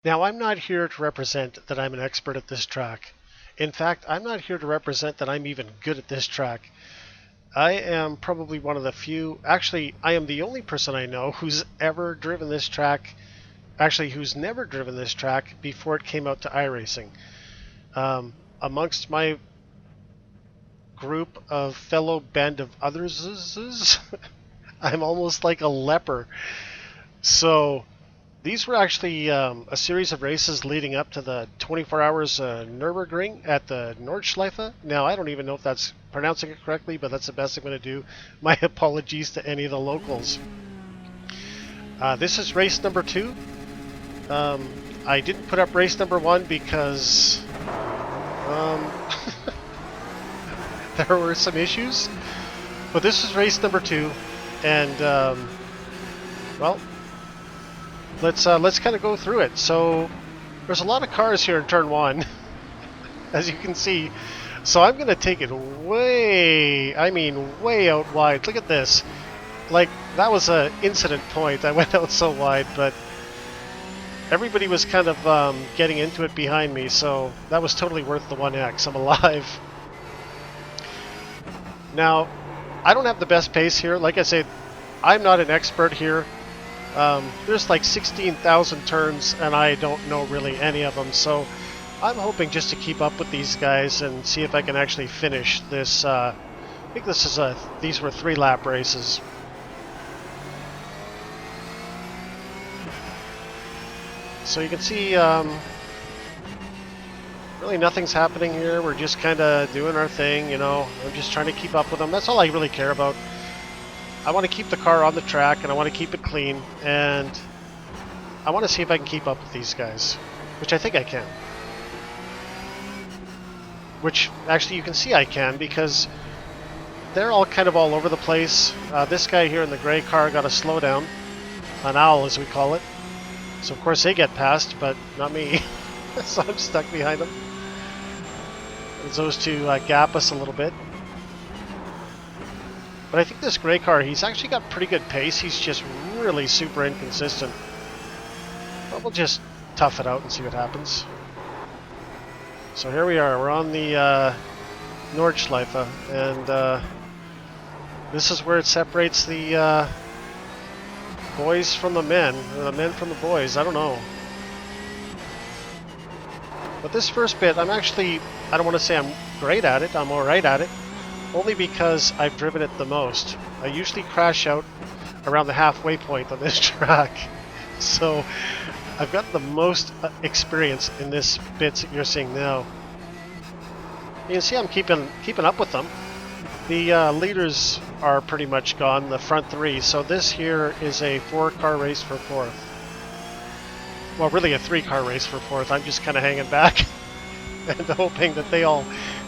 Now, I'm not here to represent that I'm an expert at this track. In fact, I'm not here to represent that I'm even good at this track. I am probably one of the few, actually, I am the only person I know who's ever driven this track, actually, who's never driven this track before it came out to iRacing. Amongst my group of fellow band of others, I'm almost like a leper. So, these were actually a series of races leading up to the 24 Hours Nurburgring at the Nordschleife. Now, I don't even know if that's pronouncing it correctly, but that's the best I'm going to do. My apologies to any of the locals. This is race number 2. I didn't put up race number 1 because there were some issues. But this is race number 2, and well, let's kind of go through it. So there's a lot of cars here in turn 1, as you can see. So I'm going to take it way, I mean way out wide. Look at this. Like, that was an incident point. I went out so wide, but everybody was kind of getting into it behind me, so that was totally worth the 1x. I'm alive. Now, I don't have the best pace here. Like I said, I'm not an expert here. There's like 16,000 turns, and I don't know really any of them, so I'm hoping just to keep up with these guys and see if I can actually finish this. I think this is these were 3-lap races. So you can see really nothing's happening here. We're just kind of doing our thing, you know. I'm just trying to keep up with them. That's all I really care about. I want to keep the car on the track, and I want to keep it clean, and I want to see if I can keep up with these guys, which I think I can. Which, actually, you can see I can, because they're all kind of all over the place. This guy here in the gray car got a slowdown, an owl as we call it. So, of course, they get past, but not me. So I'm stuck behind them. As those two gap us a little bit. But I think this gray car, he's actually got pretty good pace. He's just really super inconsistent. But we'll just tough it out and see what happens. So here we are. We're on the Nordschleife, and this is where it separates the boys from the men, or the men from the boys. I don't know. But this first bit, I don't want to say I'm great at it. I'm alright at it. Only because I've driven it the most. I usually crash out around the halfway point on this track. So I've got the most experience in this bit that you're seeing now. You can see I'm keeping up with them. The leaders are pretty much gone, the front 3. So this here is a 4-car race for 4th. Well, really a 3-car race for 4th. I'm just kind of hanging back and hoping that they all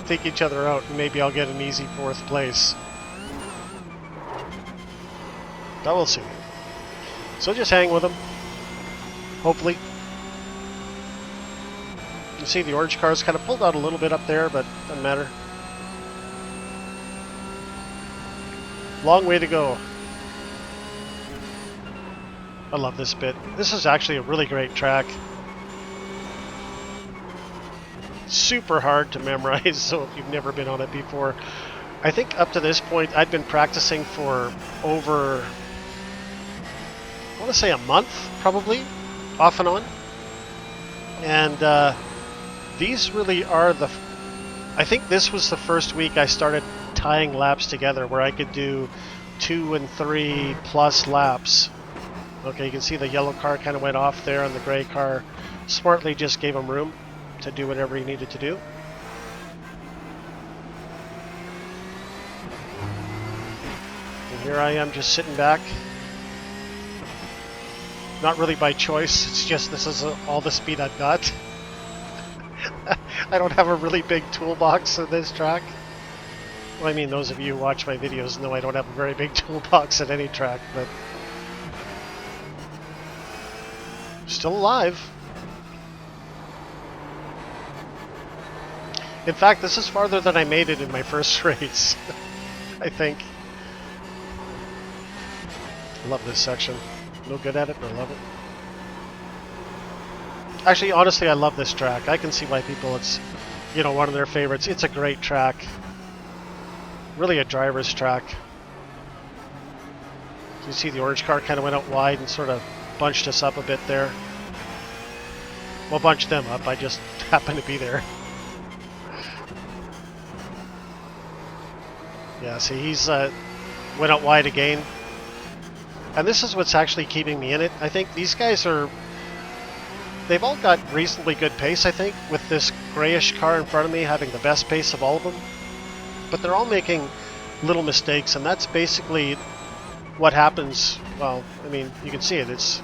take each other out, and maybe I'll get an easy 4th place. But we'll see. So just hang with them. Hopefully. You see the orange car's kind of pulled out a little bit up there, but doesn't matter. Long way to go. I love this bit. This is actually a really great track. Super hard to memorize, so if you've never been on it before. I think up to this point I'd been practicing for over, I want to say a month, probably, off and on. And these really are I think this was the first week I started tying laps together where I could do 2 and 3 plus laps. Okay, you can see the yellow car kind of went off there, and the gray car smartly just gave him room to do whatever he needed to do. And here I am just sitting back. Not really by choice, it's just this is all the speed I've got. I don't have a really big toolbox in this track. Well, I mean, those of you who watch my videos know I don't have a very big toolbox at any track, but still alive. In fact, this is farther than I made it in my first race, I think. I love this section. No good at it, but I love it. Actually, honestly, I love this track. I can see why people, it's, you know, one of their favorites. It's a great track. Really a driver's track. You see the orange car kind of went out wide and sort of bunched us up a bit there. Well, bunched them up. I just happened to be there. Yeah, see, he's went out wide again. And this is what's actually keeping me in it. I think these guys are... They've all got reasonably good pace, I think, with this grayish car in front of me having the best pace of all of them. But they're all making little mistakes, and that's basically what happens. Well, I mean, you can see it. It's...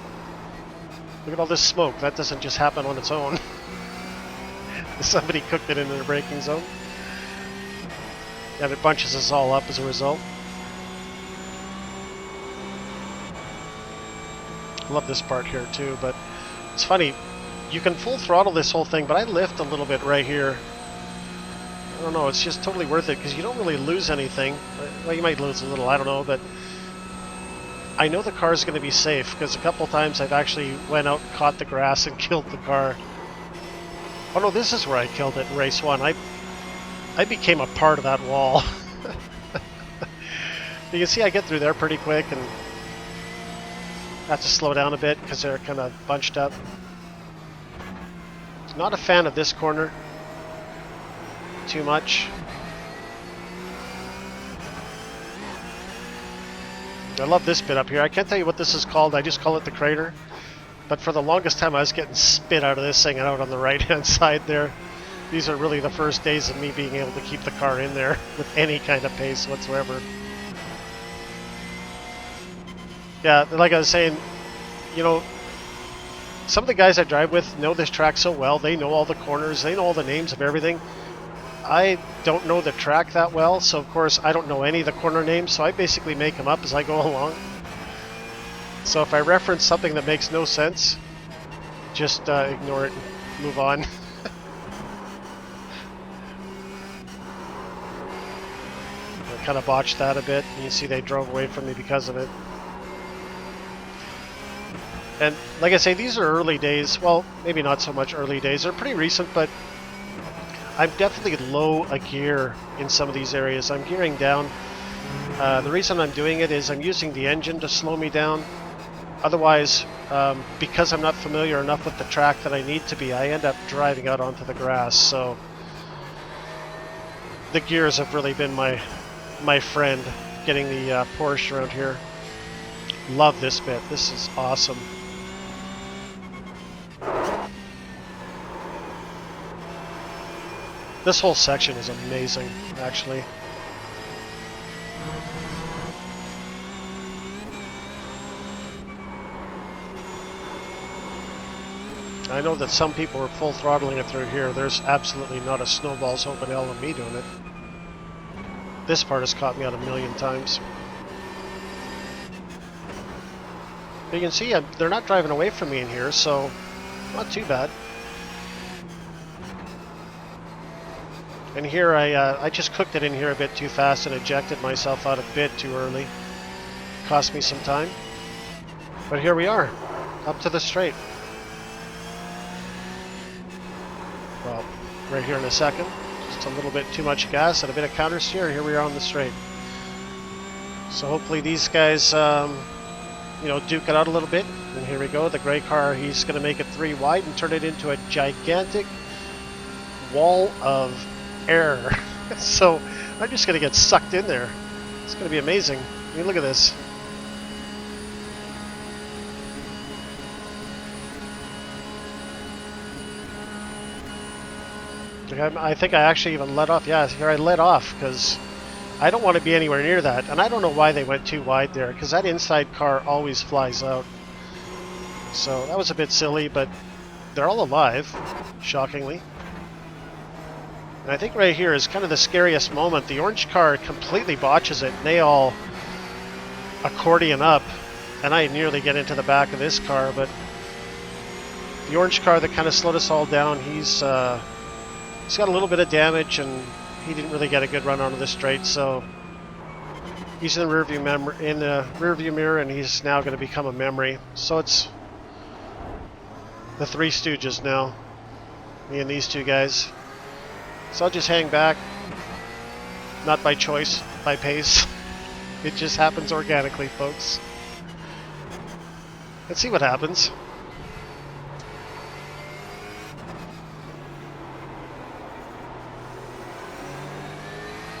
Look at all this smoke. That doesn't just happen on its own. Somebody cooked it into the braking zone. And it bunches us all up as a result. I love this part here too, but it's funny. You can full throttle this whole thing, but I lift a little bit right here. I don't know, it's just totally worth it because you don't really lose anything. Well, you might lose a little, I don't know, but I know the car's going to be safe because a couple times I've actually went out, caught the grass, and killed the car. Oh no, this is where I killed it in race 1. I became a part of that wall. You can see I get through there pretty quick and have to slow down a bit because they're kind of bunched up. Not a fan of this corner too much. I love this bit up here. I can't tell you what this is called. I just call it the crater. But for the longest time I was getting spit out of this thing out on the right hand side there. These are really the first days of me being able to keep the car in there with any kind of pace whatsoever. Yeah, like I was saying, you know, some of the guys I drive with know this track so well. They know all the corners. They know all the names of everything. I don't know the track that well, so of course I don't know any of the corner names, so I basically make them up as I go along. So if I reference something that makes no sense, just ignore it and move on. I kind of botched that a bit. You see they drove away from me because of it. And like I say, these are early days. Well, maybe not so much early days. They're pretty recent, but I'm definitely low a gear in some of these areas. I'm gearing down. The reason I'm doing it is I'm using the engine to slow me down. Otherwise, because I'm not familiar enough with the track that I need to be, I end up driving out onto the grass. So the gears have really been my friend getting the Porsche around here. Love this bit. This is awesome. This whole section is amazing, actually. I know that some people are full throttling it through here. There's absolutely not a snowball's hope in hell of me doing it. This part has caught me out a million times. You can see they're not driving away from me in here, so not too bad. And here I just cooked it in here a bit too fast and ejected myself out a bit too early. Cost me some time. But here we are, up to the straight. Well, right here in a second. Just a little bit too much gas and a bit of counter steer. Here we are on the straight. So hopefully these guys, you know, duke it out a little bit. And here we go. The gray car, he's going to make it 3 wide and turn it into a gigantic wall of air. So I'm just going to get sucked in there. It's going to be amazing. I mean, look at this. I think I actually even let off. Yeah, here I let off because I don't want to be anywhere near that. And I don't know why they went too wide there because that inside car always flies out. So that was a bit silly, but they're all alive, shockingly. And I think right here is kind of the scariest moment. The orange car completely botches it, and they all accordion up, and I nearly get into the back of this car, but the orange car that kind of slowed us all down, he's got a little bit of damage, and he didn't really get a good run onto the straight, so he's in the rearview mirror, and he's now going to become a memory. So it's the Three Stooges now. Me and these two guys. So I'll just hang back. Not by choice, by pace. It just happens organically, folks. Let's see what happens.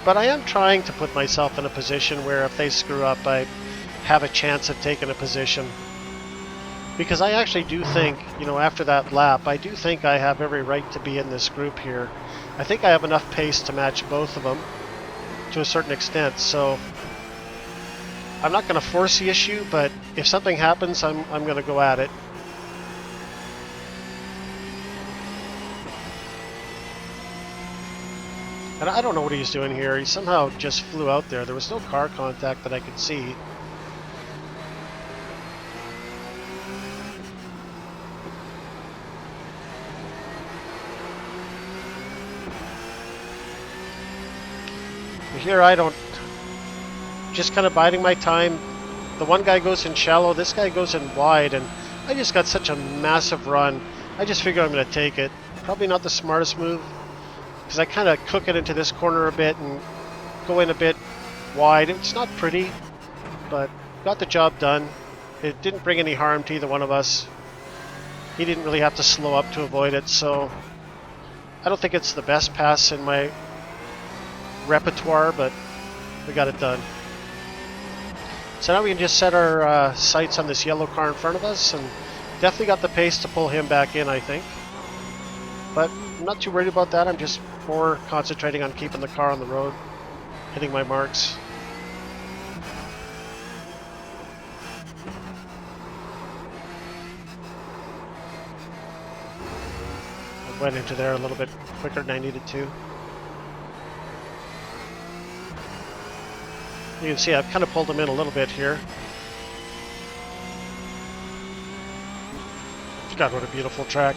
But I am trying to put myself in a position where if they screw up, I have a chance of taking a position. Because I actually do think, you know, after that lap, I do think I have every right to be in this group here. I think I have enough pace to match both of them to a certain extent, so I'm not going to force the issue, but if something happens, I'm going to go at it. And I don't know what he's doing here. He somehow just flew out there. There was no car contact that I could see. Here I don't, just kind of biding my time. The one guy goes in shallow, this guy goes in wide, and I just got such a massive run. I just figured I'm going to take it. Probably not the smartest move, because I kind of cook it into this corner a bit and go in a bit wide. It's not pretty, but got the job done. It didn't bring any harm to either one of us. He didn't really have to slow up to avoid it, so I don't think it's the best pass in my repertoire, but we got it done. So now we can just set our sights on this yellow car in front of us, and definitely got the pace to pull him back in, I think. But I'm not too worried about that. I'm just more concentrating on keeping the car on the road, hitting my marks. I went into there a little bit quicker than I needed to. You can see I've kind of pulled them in a little bit here. God, what a beautiful track.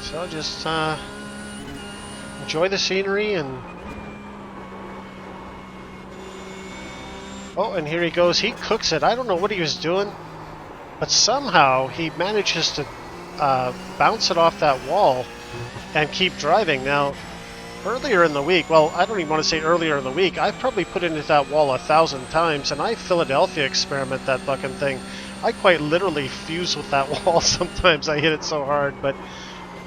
So I'll just enjoy the scenery and... Oh, and here he goes. He cooks it. I don't know what he was doing, but somehow he manages to bounce it off that wall and keep driving. Now, earlier in the week, well, I don't even want to say earlier in the week, I've probably put into that wall 1,000 times, and I Philadelphia experiment that fucking thing. I quite literally fuse with that wall sometimes. I hit it so hard, but,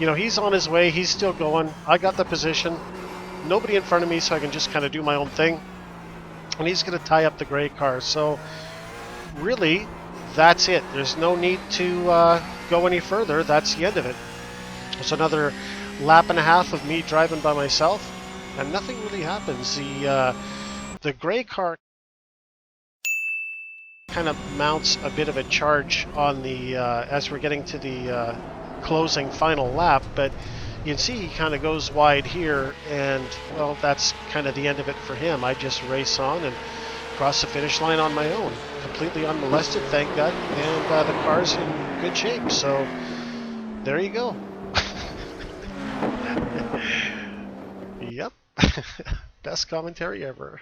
you know, he's on his way. He's still going. I got the position. Nobody in front of me, so I can just kind of do my own thing. And he's going to tie up the gray car. So really, that's it. There's no need to go any further. That's the end of it. It's another lap and a half of me driving by myself, and nothing really happens. The gray car kind of mounts a bit of a charge on the as we're getting to the closing final lap, but you can see he kind of goes wide here, and well, that's kind of the end of it for him. I just race on and cross the finish line on my own, completely unmolested, thank God, and the car's in good shape, so there you go. Yep. Best commentary ever.